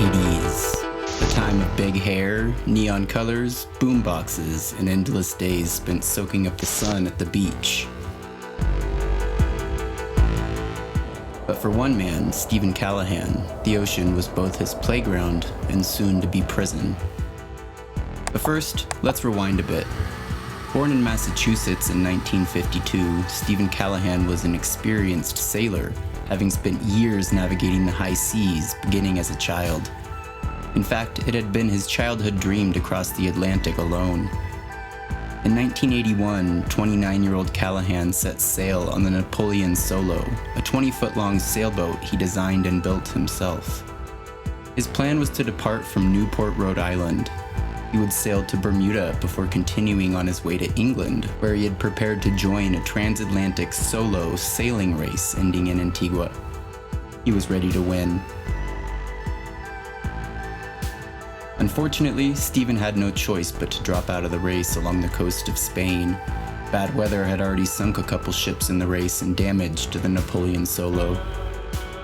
80s. The time of big hair, neon colors, boomboxes, and endless days spent soaking up the sun at the beach. But for one man, Stephen Callahan, the ocean was both his playground and soon-to-be prison. But first, let's rewind a bit. Born in Massachusetts in 1952, Stephen Callahan was an experienced sailor, having spent years navigating the high seas, beginning as a child. In fact, it had been his childhood dream to cross the Atlantic alone. In 1981, 29-year-old Callahan set sail on the Napoleon Solo, a 20-foot-long sailboat he designed and built himself. His plan was to depart from Newport, Rhode Island. He would sail to Bermuda before continuing on his way to England, where he had prepared to join a transatlantic solo sailing race ending in Antigua. He was ready to win. Unfortunately, Stephen had no choice but to drop out of the race along the coast of Spain. Bad weather had already sunk a couple ships in the race and damaged the Napoleon Solo.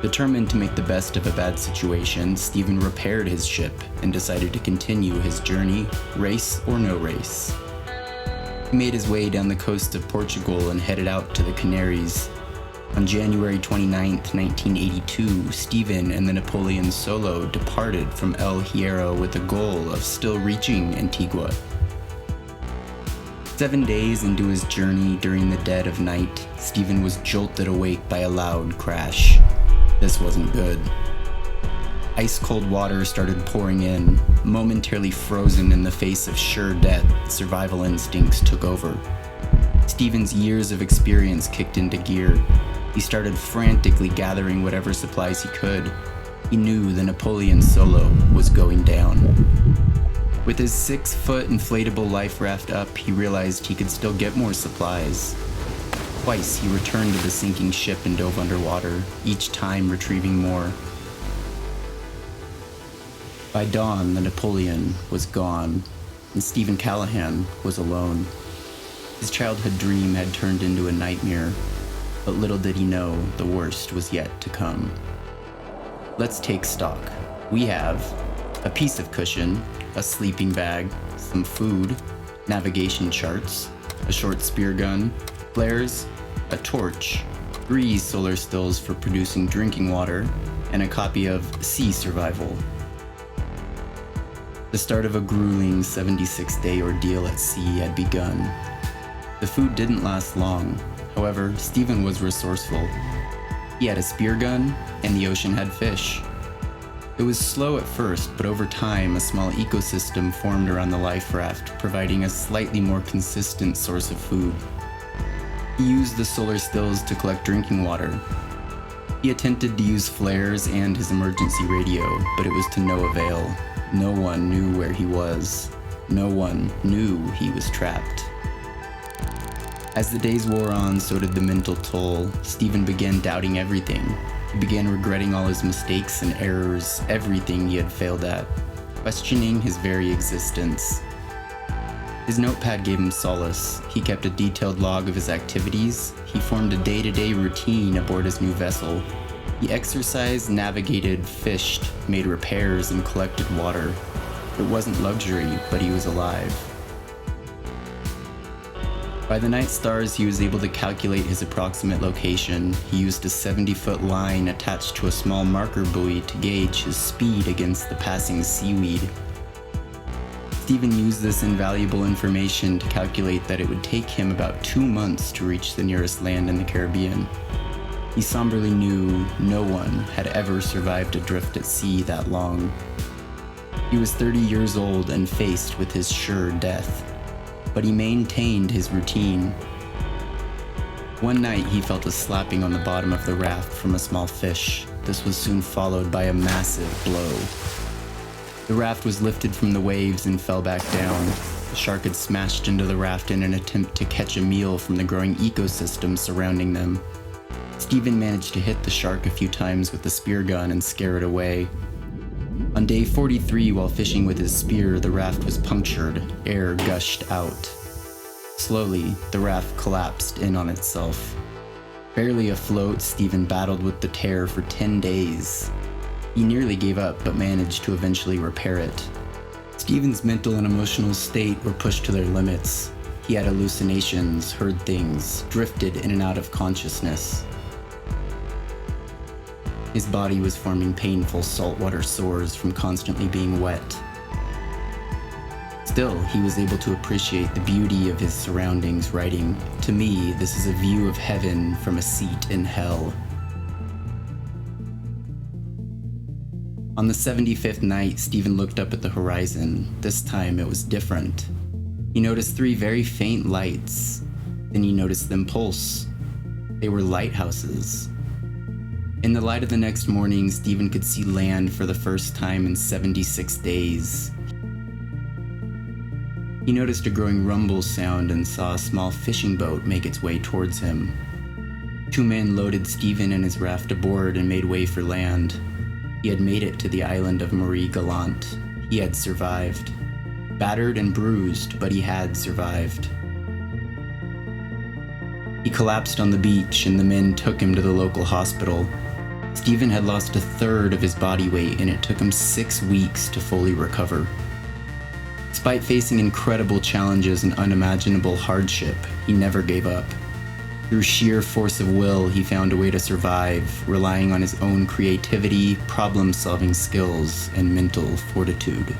Determined to make the best of a bad situation, Stephen repaired his ship and decided to continue his journey, race or no race. He made his way down the coast of Portugal and headed out to the Canaries. On January 29, 1982, Stephen and the Napoleon Solo departed from El Hierro with the goal of still reaching Antigua. 7 days into his journey during the dead of night, Stephen was jolted awake by a loud crash. This wasn't good. Ice-cold water started pouring in. Momentarily frozen in the face of sure death, survival instincts took over. Stephen's years of experience kicked into gear. He started frantically gathering whatever supplies he could. He knew the Napoleon Solo was going down. With his 6-foot inflatable life raft up, he realized he could still get more supplies. Twice he returned to the sinking ship and dove underwater, each time retrieving more. By dawn, the Napoleon was gone, and Stephen Callahan was alone. His childhood dream had turned into a nightmare, but little did he know the worst was yet to come. Let's take stock. We have a piece of cushion, a sleeping bag, some food, navigation charts, a short spear gun, flares, a torch, 3 solar stills for producing drinking water, and a copy of Sea Survival. The start of a grueling 76-day ordeal at sea had begun. The food didn't last long. However, Stephen was resourceful. He had a spear gun, and the ocean had fish. It was slow at first, but over time, a small ecosystem formed around the life raft, providing a slightly more consistent source of food. He used the solar stills to collect drinking water. He attempted to use flares and his emergency radio, but it was to no avail. No one knew where he was. No one knew he was trapped. As the days wore on, so did the mental toll. Stephen began doubting everything. He began regretting all his mistakes and errors, everything he had failed at, questioning his very existence. His notepad gave him solace. He kept a detailed log of his activities. He formed a day-to-day routine aboard his new vessel. He exercised, navigated, fished, made repairs, and collected water. It wasn't luxury, but he was alive. By the night stars, he was able to calculate his approximate location. He used a 70-foot line attached to a small marker buoy to gauge his speed against the passing seaweed. Stephen used this invaluable information to calculate that it would take him about 2 months to reach the nearest land in the Caribbean. He somberly knew no one had ever survived adrift at sea that long. He was 30 years old and faced with his sure death, but he maintained his routine. One night he felt a slapping on the bottom of the raft from a small fish. This was soon followed by a massive blow. The raft was lifted from the waves and fell back down. The shark had smashed into the raft in an attempt to catch a meal from the growing ecosystem surrounding them. Stephen managed to hit the shark a few times with the spear gun and scare it away. On day 43, while fishing with his spear, the raft was punctured. Air gushed out. Slowly, the raft collapsed in on itself. Barely afloat, Stephen battled with the tear for 10 days. He nearly gave up, but managed to eventually repair it. Stephen's mental and emotional state were pushed to their limits. He had hallucinations, heard things, drifted in and out of consciousness. His body was forming painful saltwater sores from constantly being wet. Still, he was able to appreciate the beauty of his surroundings, writing, "To me, this is a view of heaven from a seat in hell." On the 75th night, Stephen looked up at the horizon. This time it was different. He noticed 3 very faint lights. Then he noticed them pulse. They were lighthouses. In the light of the next morning, Stephen could see land for the first time in 76 days. He noticed a growing rumble sound and saw a small fishing boat make its way towards him. 2 men loaded Stephen and his raft aboard and made way for land. He had made it to the island of Marie Galante. He had survived. Battered and bruised, but he had survived. He collapsed on the beach and the men took him to the local hospital. Stephen had lost 1/3 of his body weight and it took him 6 weeks to fully recover. Despite facing incredible challenges and unimaginable hardship, he never gave up. Through sheer force of will, he found a way to survive, relying on his own creativity, problem-solving skills, and mental fortitude.